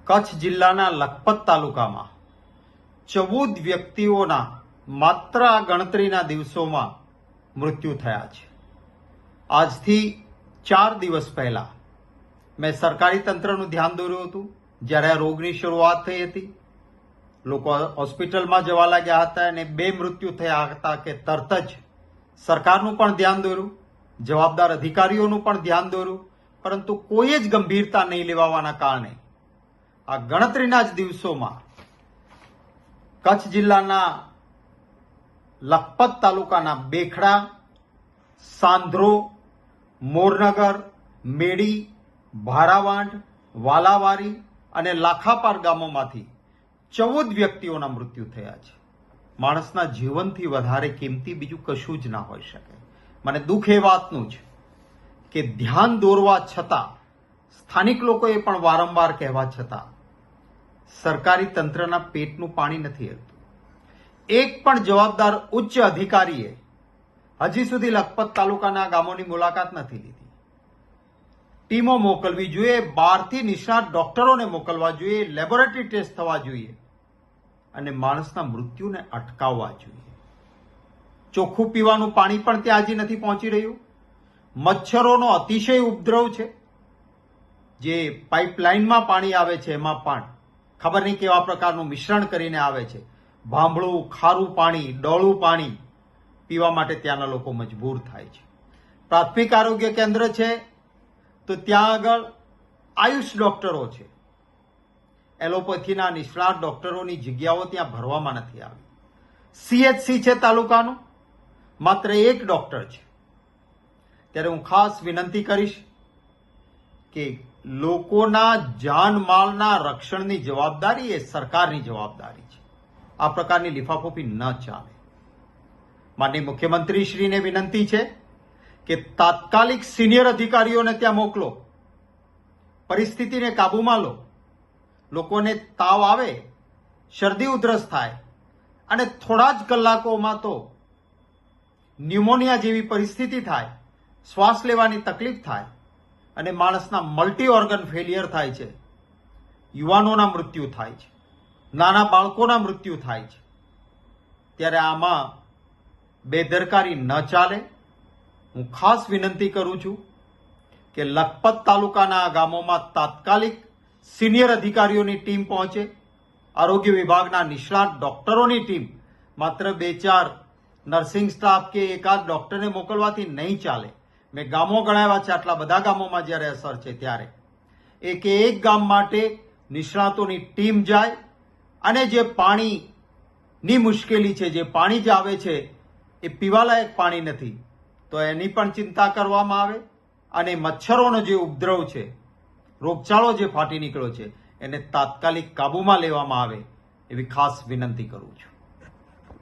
કચ્છ જિલ્લાના લખપત તાલુકામાં 14 વ્યક્તિઓના માત્ર આ ગણતરીના દિવસોમાં મૃત્યુ થયા છે. આજથી 4 દિવસ પહેલા મેં સરકારી તંત્રનું ધ્યાન દોર્યું હતું. જ્યારે આ રોગની શરૂઆત થઈ હતી, લોકો હોસ્પિટલમાં જવા લાગ્યા હતા અને 2 મૃત્યુ થયા હતા કે તરત જ સરકારનું પણ ધ્યાન દોર્યું, જવાબદાર અધિકારીઓનું પણ ધ્યાન દોર્યું, પરંતુ કોઈ જ ગંભીરતા નહીં લેવાવાના કારણે આ ગણતરીના જ દિવસોમાં કચ્છ જિલ્લાના લખપત તાલુકાના બેખડા, સાંધ્રો, મોરનગર, મેડી, ભારાવાંઢ, વાલાવારી અને લાખાપાર ગામોમાંથી 14 વ્યક્તિઓના મૃત્યુ થયા છે. માણસના જીવનથી વધારે કિંમતી બીજું કશું જ ના હોઈ શકે. મને દુઃખ એ વાતનું છે કે ધ્યાન દોરવા છતાં, સ્થાનિક લોકોએ પણ વારંવાર કહેવા છતાં સરકારી તંત્રના પેટનું પાણી નથી હલતું. એક પણ જવાબદાર ઉચ્ચ અધિકારીએ હજી સુધી લખપત તાલુકાના ગામોની મુલાકાત નથી લીધી. ટીમો મોકલવી જોઈએ, બહારથી નિષ્ણાત ડોક્ટરોને મોકલવા જોઈએ, લેબોરેટરી ટેસ્ટ થવા જોઈએ અને માણસના મૃત્યુને અટકાવવા જોઈએ. ચોખ્ખું પીવાનું પાણી પણ ત્યાં હજી નથી પહોંચી રહ્યું. મચ્છરોનો અતિશય ઉપદ્રવ છે. જે પાઇપલાઇનમાં પાણી આવે છે એમાં પણ ખબર નહીં કેવા પ્રકારનું મિશ્રણ કરીને આવે છે. ભાંભળું, ખારું પાણી, ડોળું પાણી પીવા માટે ત્યાંના લોકો મજબૂર થાય છે. પ્રાથમિક આરોગ્ય કેન્દ્ર છે તો ત્યાં આગળ આયુષ ડોક્ટરો છે. એલોપેથીના નિષ્ણાત ડોક્ટરોની જગ્યાઓ ત્યાં ભરવામાં નથી આવી. CHC છે તાલુકાનું, માત્ર 1 ડોક્ટર છે. ત્યારે હું ખાસ વિનંતી કરીશ કે લોકોના જાનમાલના રક્ષણની જવાબદારી એ સરકારની જવાબદારી છે. આ પ્રકારની લિફાફોફી ન ચાલે. માનનીય મુખ્યમંત્રીશ્રીને વિનંતી છે કે તાત્કાલિક સિનિયર અધિકારીઓને ત્યાં મોકલો, પરિસ્થિતિને કાબૂમાં લો. લોકોને તાવ આવે, શરદી ઉધરસ થાય અને થોડા જ કલાકોમાં તો ન્યુમોનિયા જેવી પરિસ્થિતિ થાય, શ્વાસ લેવાની તકલીફ થાય અને માણસના મલ્ટી ઓર્ગન ફેલિયર થાય છે. યુવાનોના મૃત્યુ થાય છે, નાના બાળકોના મૃત્યુ થાય છે. ત્યારે આમાં બેદરકારી ન ચાલે. હું ખાસ વિનંતી કરું છું કે લખપત તાલુકાના ગામોમાં તાત્કાલિક સિનિયર અધિકારીઓની ટીમ પહોંચે, આરોગ્ય વિભાગના નિષ્ણાત ડોક્ટરોની ટીમ. માત્ર 2-4 નર્સિંગ સ્ટાફ કે એકાદ ડોક્ટરને મોકલવાથી નહીં ચાલે. મેં ગામો ગણાવ્યા છે. આટલા બધા ગામોમાં જ્યારે અસર છે ત્યારે એક ગામ માટે નિષ્ણાતોની ટીમ જાય અને જે પાણીની મુશ્કેલી છે, જે પાણી જ આવે છે એ પીવાલાયક પાણી નથી, તો એની પણ ચિંતા કરવામાં આવે અને મચ્છરોનો જે ઉપદ્રવ છે, રોગચાળો જે ફાટી નીકળ્યો છે, એને તાત્કાલિક કાબૂમાં લેવામાં આવે એવી ખાસ વિનંતી કરું છું.